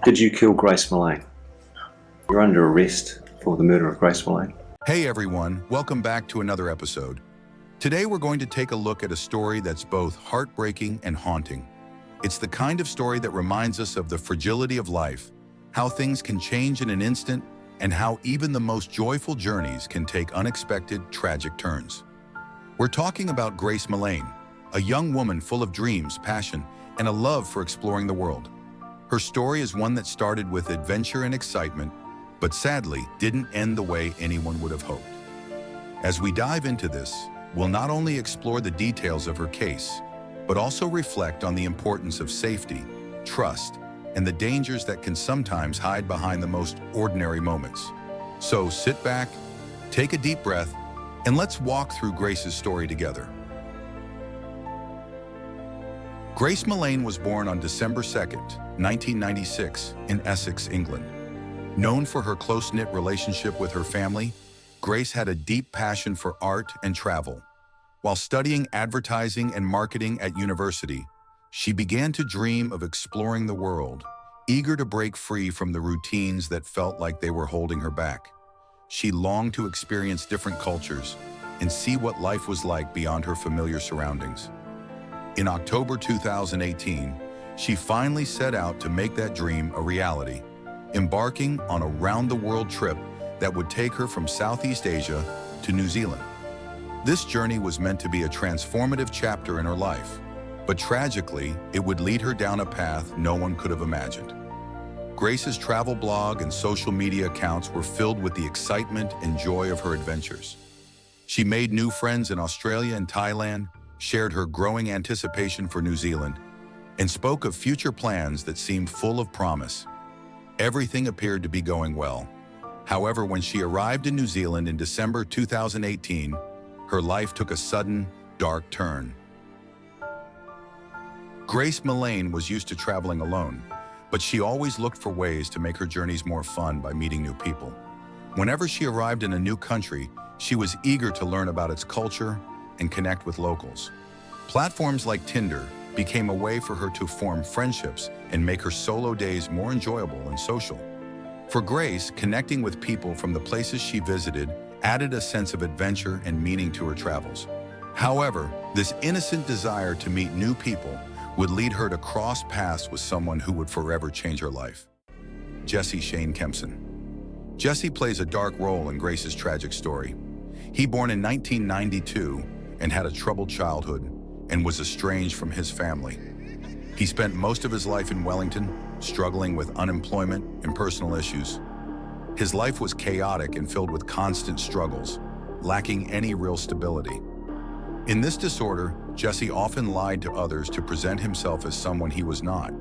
Did you kill Grace Millane? You're under arrest for the murder of Grace Millane. Hey everyone, welcome back to another episode. Today we're going to take a look at a story that's both heartbreaking and haunting. It's the kind of story that reminds us of the fragility of life, how things can change in an instant, and how even the most joyful journeys can take unexpected, tragic turns. We're talking about Grace Millane, a young woman full of dreams, passion, and a love for exploring the world. Her story is one that started with adventure and excitement, but sadly didn't end the way anyone would have hoped. As we dive into this, we'll not only explore the details of her case, but also reflect on the importance of safety, trust, and the dangers that can sometimes hide behind the most ordinary moments. So sit back, take a deep breath, and let's walk through Grace's story together. Grace Millane was born on December 2nd, 1996, in Essex, England. Known for her close-knit relationship with her family, Grace had a deep passion for art and travel. While studying advertising and marketing at university, she began to dream of exploring the world, eager to break free from the routines that felt like they were holding her back. She longed to experience different cultures and see what life was like beyond her familiar surroundings. In October 2018, she finally set out to make that dream a reality, embarking on a round-the-world trip that would take her from Southeast Asia to New Zealand. This journey was meant to be a transformative chapter in her life, but tragically, it would lead her down a path no one could have imagined. Grace's travel blog and social media accounts were filled with the excitement and joy of her adventures. She made new friends in Australia and Thailand, shared her growing anticipation for New Zealand, and spoke of future plans that seemed full of promise. Everything appeared to be going well. However, when she arrived in New Zealand in December 2018, her life took a sudden, dark turn. Grace Millane was used to traveling alone, but she always looked for ways to make her journeys more fun by meeting new people. Whenever she arrived in a new country, she was eager to learn about its culture and connect with locals. Platforms like Tinder became a way for her to form friendships and make her solo days more enjoyable and social. For Grace, connecting with people from the places she visited added a sense of adventure and meaning to her travels. However, this innocent desire to meet new people would lead her to cross paths with someone who would forever change her life. Jesse Kempson. Jesse plays a dark role in Grace's tragic story. He born in 1992 and had a troubled childhood and was estranged from his family. He spent most of his life in Wellington, struggling with unemployment and personal issues. His life was chaotic and filled with constant struggles, lacking any real stability. In this disorder, Jesse often lied to others to present himself as someone he was not.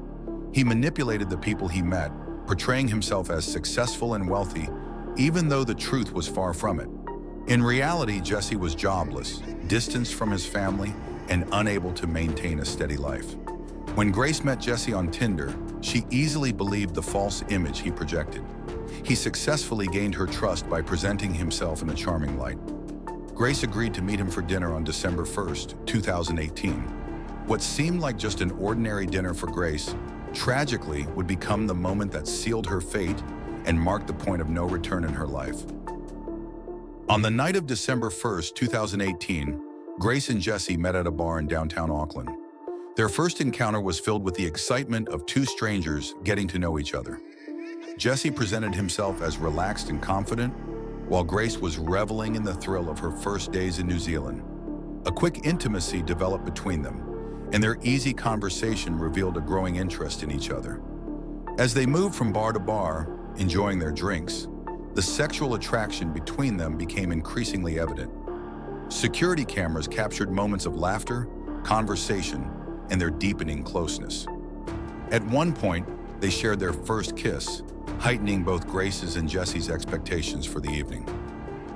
He manipulated the people he met, portraying himself as successful and wealthy, even though the truth was far from it. In reality, Jesse was jobless, distanced from his family, and unable to maintain a steady life. When Grace met Jesse on Tinder, she easily believed the false image he projected. He successfully gained her trust by presenting himself in a charming light. Grace agreed to meet him for dinner on December 1st, 2018. What seemed like just an ordinary dinner for Grace, tragically would become the moment that sealed her fate and marked the point of no return in her life. On the night of December 1st, 2018, Grace and Jesse met at a bar in downtown Auckland. Their first encounter was filled with the excitement of two strangers getting to know each other. Jesse presented himself as relaxed and confident, while Grace was reveling in the thrill of her first days in New Zealand. A quick intimacy developed between them, and their easy conversation revealed a growing interest in each other. As they moved from bar to bar, enjoying their drinks, the sexual attraction between them became increasingly evident. Security cameras captured moments of laughter, conversation, and their deepening closeness. At one point, they shared their first kiss, heightening both Grace's and Jesse's expectations for the evening.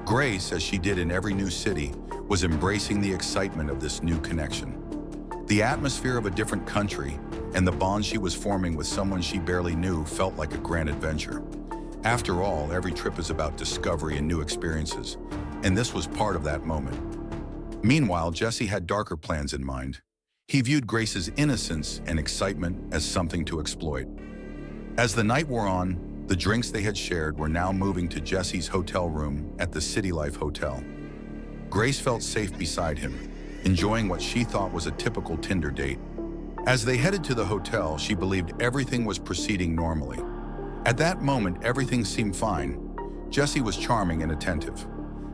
Grace, as she did in every new city, was embracing the excitement of this new connection. The atmosphere of a different country and the bond she was forming with someone she barely knew felt like a grand adventure. After all, every trip is about discovery and new experiences, and this was part of that moment. Meanwhile, Jesse had darker plans in mind. He viewed Grace's innocence and excitement as something to exploit. As the night wore on, the drinks they had shared were now moving to Jesse's hotel room at the City Life Hotel. Grace felt safe beside him, enjoying what she thought was a typical Tinder date. As they headed to the hotel, she believed everything was proceeding normally. At that moment, everything seemed fine. Jesse was charming and attentive.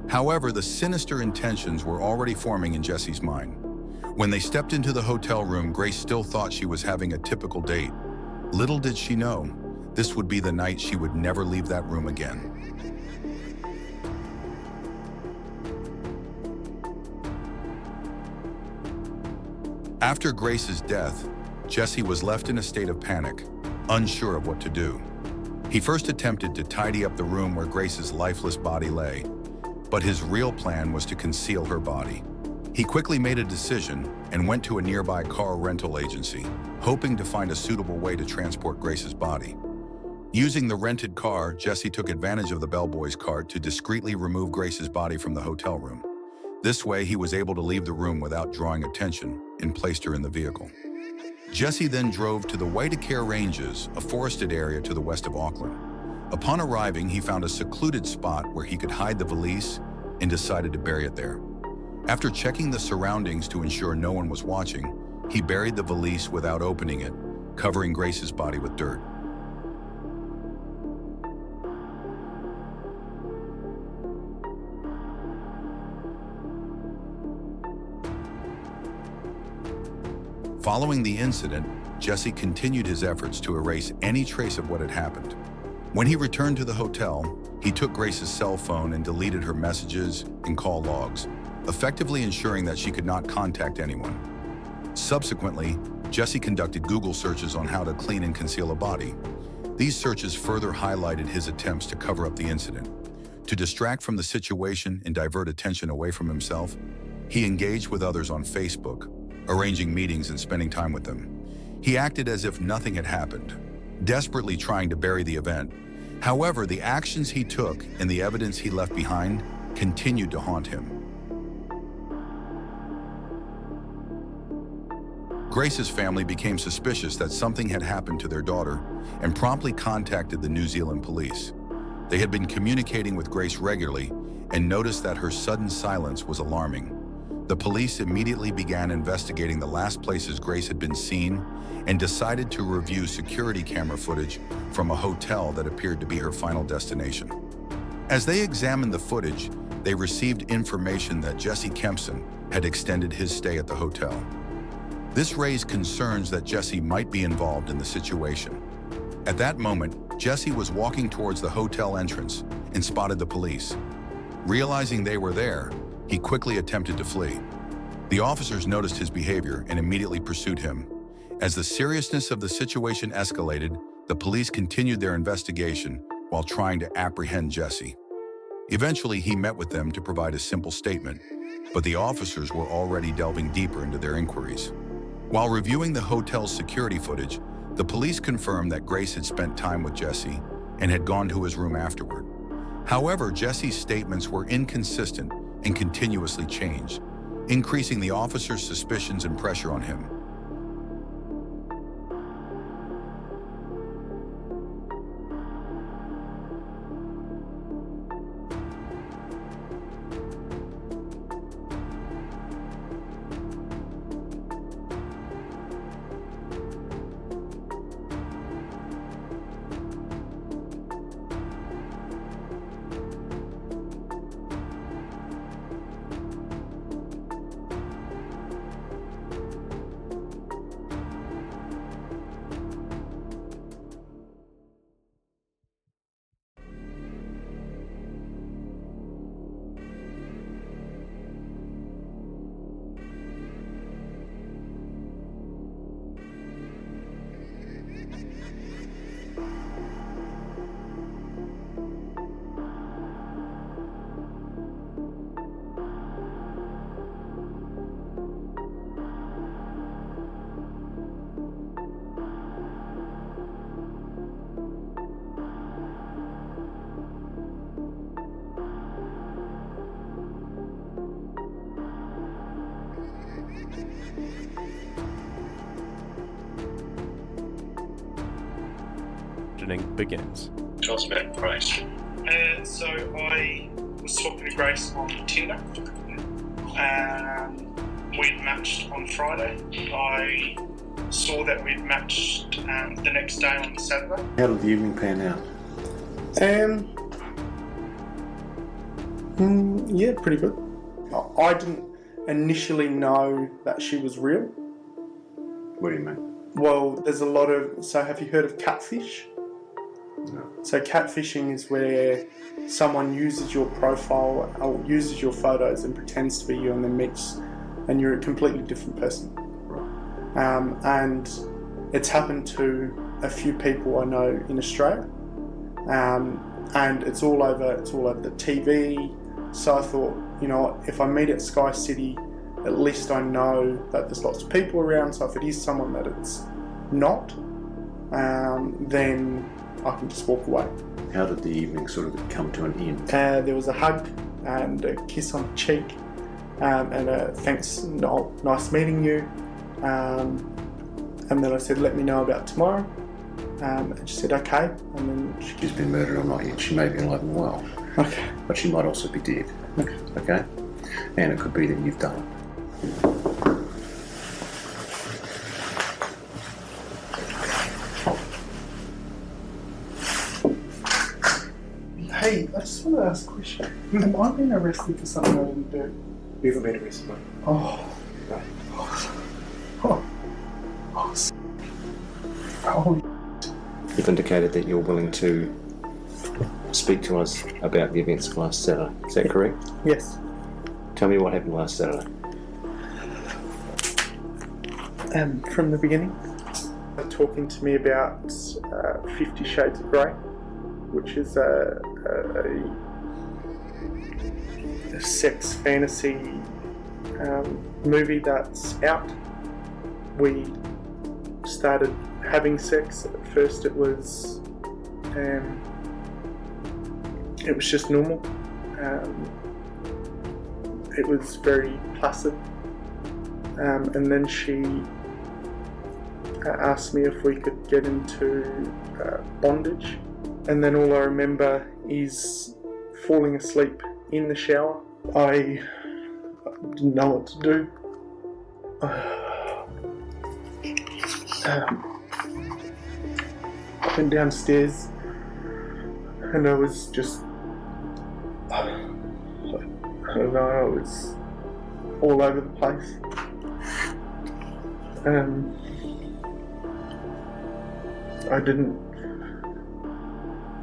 However, the sinister intentions were already forming in Jesse's mind. When they stepped into the hotel room, Grace still thought she was having a typical date. Little did she know, this would be the night she would never leave that room again. After Grace's death, Jesse was left in a state of panic, unsure of what to do. He first attempted to tidy up the room where Grace's lifeless body lay, but his real plan was to conceal her body. He quickly made a decision and went to a nearby car rental agency, hoping to find a suitable way to transport Grace's body. Using the rented car, Jesse took advantage of the bellboy's cart to discreetly remove Grace's body from the hotel room. This way, he was able to leave the room without drawing attention and placed her in the vehicle. Jesse then drove to the Whitacre Ranges, a forested area to the west of Auckland. Upon arriving, he found a secluded spot where he could hide the valise and decided to bury it there. After checking the surroundings to ensure no one was watching, he buried the valise without opening it, covering Grace's body with dirt. Following the incident, Jesse continued his efforts to erase any trace of what had happened. When he returned to the hotel, he took Grace's cell phone and deleted her messages and call logs, effectively ensuring that she could not contact anyone. Subsequently, Jesse conducted Google searches on how to clean and conceal a body. These searches further highlighted his attempts to cover up the incident. To distract from the situation and divert attention away from himself, he engaged with others on Facebook, arranging meetings and spending time with them. He acted as if nothing had happened, desperately trying to bury the event. However, the actions he took and the evidence he left behind continued to haunt him. Grace's family became suspicious that something had happened to their daughter and promptly contacted the New Zealand police. They had been communicating with Grace regularly and noticed that her sudden silence was alarming. The police immediately began investigating the last places Grace had been seen and decided to review security camera footage from a hotel that appeared to be her final destination. As they examined the footage, they received information that Jesse Kempson had extended his stay at the hotel. This raised concerns that Jesse might be involved in the situation. At that moment, Jesse was walking towards the hotel entrance and spotted the police. Realizing they were there, he quickly attempted to flee. The officers noticed his behavior and immediately pursued him. As the seriousness of the situation escalated, the police continued their investigation while trying to apprehend Jesse. Eventually, he met with them to provide a simple statement, but the officers were already delving deeper into their inquiries. While reviewing the hotel's security footage, the police confirmed that Grace had spent time with Jesse and had gone to his room afterward. However, Jesse's statements were inconsistent and continuously changed, increasing the officers' suspicions and pressure on him. questioning begins. Tell us about Grace. So I was talking to Grace on Tinder. We'd matched on Friday. I saw that we'd matched the next day on Saturday. How did the evening pan out? Yeah, pretty good. I didn't initially know that she was real. What do you mean? Well, there's a lot of... So have you heard of catfish? No. So catfishing is where someone uses your profile or uses your photos and pretends to be you and then meets and you're a completely different person. Right. And it's happened to a few people I know in Australia. And it's all over the TV. So I thought, you know, if I meet at Sky City, at least I know that there's lots of people around. So if it is someone that it's not, then I can just walk away. How did the evening sort of come to an end? There was a hug and a kiss on the cheek, and a thanks, no, nice meeting you. And then I said, let me know about tomorrow. And she said, okay. And then She's been murdered or not yet. She may be alive and well. okay. But she might also be dead. Okay. Okay? And it could be that you've done it. Hey, I just want to ask a question. Am I being arrested for something I didn't do? You haven't been arrested, mate. Oh. No. Oh. Oh. You've indicated that you're willing to speak to us about the events of last Saturday. Is that correct? Yes. Tell me what happened last Saturday. From the beginning, talking to me about 50 Shades of Grey, which is a sex fantasy movie that's out. We started having sex. At first it was just normal. It was very placid. And then she asked me if we could get into bondage. And then all I remember is falling asleep in the shower. I didn't know what to do. I went downstairs and I was just, I don't know, I was all over the place. I didn't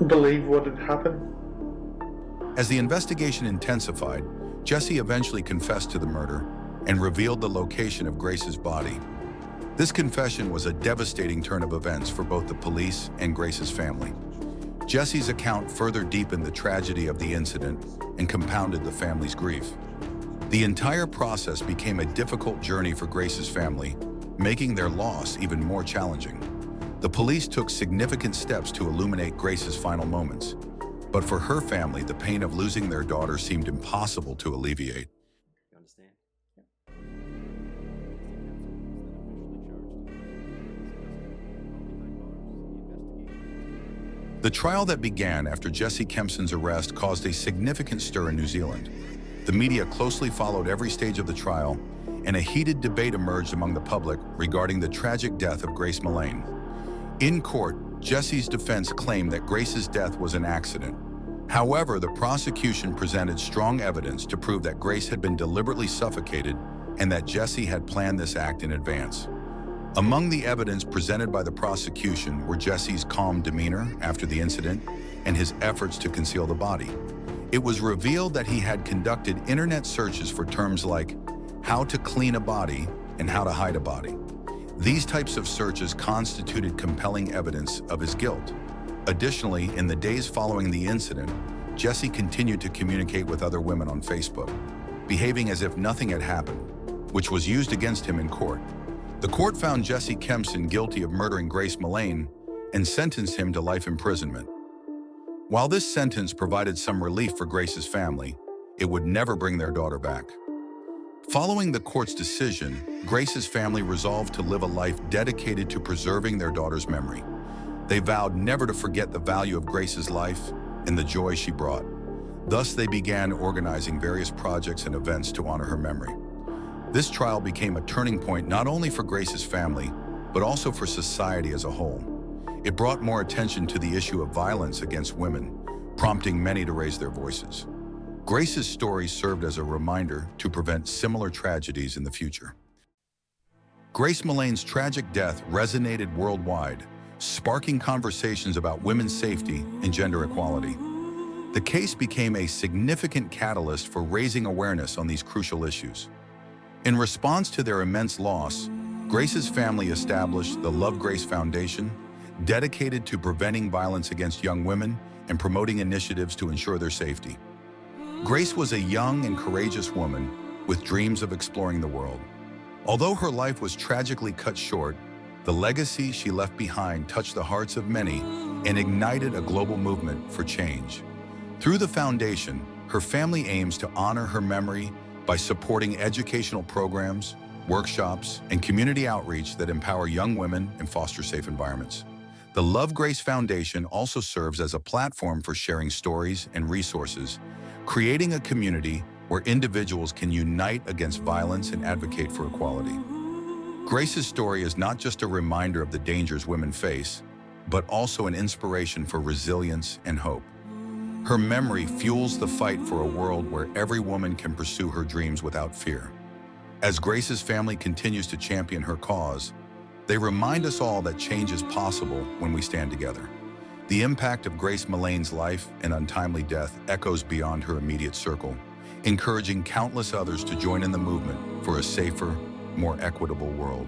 believe what had happened. As the investigation intensified, Jesse eventually confessed to the murder and revealed the location of Grace's body. This confession was a devastating turn of events for both the police and Grace's family. Jesse's account further deepened the tragedy of the incident and compounded the family's grief. The entire process became a difficult journey for Grace's family, making their loss even more challenging. The police took significant steps to illuminate Grace's final moments, but for her family, the pain of losing their daughter seemed impossible to alleviate. You understand? The trial that began after Jesse Kempson's arrest caused a significant stir in New Zealand. The media closely followed every stage of the trial, and a heated debate emerged among the public regarding the tragic death of Grace Millane. In court, Jesse's defense claimed that Grace's death was an accident. However, the prosecution presented strong evidence to prove that Grace had been deliberately suffocated and that Jesse had planned this act in advance. Among the evidence presented by the prosecution were Jesse's calm demeanor after the incident and his efforts to conceal the body. It was revealed that he had conducted internet searches for terms like how to clean a body and how to hide a body. These types of searches constituted compelling evidence of his guilt. Additionally, in the days following the incident, Jesse continued to communicate with other women on Facebook, behaving as if nothing had happened, which was used against him in court. The court found Jesse Kempson guilty of murdering Grace Millane and sentenced him to life imprisonment. While this sentence provided some relief for Grace's family, it would never bring their daughter back. Following the court's decision, Grace's family resolved to live a life dedicated to preserving their daughter's memory. They vowed never to forget the value of Grace's life and the joy she brought. Thus, they began organizing various projects and events to honor her memory. This trial became a turning point not only for Grace's family, but also for society as a whole. It brought more attention to the issue of violence against women, prompting many to raise their voices. Grace's story served as a reminder to prevent similar tragedies in the future. Grace Millane's tragic death resonated worldwide, sparking conversations about women's safety and gender equality. The case became a significant catalyst for raising awareness on these crucial issues. In response to their immense loss, Grace's family established the Love Grace Foundation, dedicated to preventing violence against young women and promoting initiatives to ensure their safety. Grace was a young and courageous woman with dreams of exploring the world. Although her life was tragically cut short, the legacy she left behind touched the hearts of many and ignited a global movement for change. Through the foundation, her family aims to honor her memory by supporting educational programs, workshops, and community outreach that empower young women and foster safe environments. The Love Grace Foundation also serves as a platform for sharing stories and resources, creating a community where individuals can unite against violence and advocate for equality. Grace's story is not just a reminder of the dangers women face, but also an inspiration for resilience and hope. Her memory fuels the fight for a world where every woman can pursue her dreams without fear. As Grace's family continues to champion her cause, they remind us all that change is possible when we stand together. The impact of Grace Millane's life and untimely death echoes beyond her immediate circle, encouraging countless others to join in the movement for a safer, more equitable world.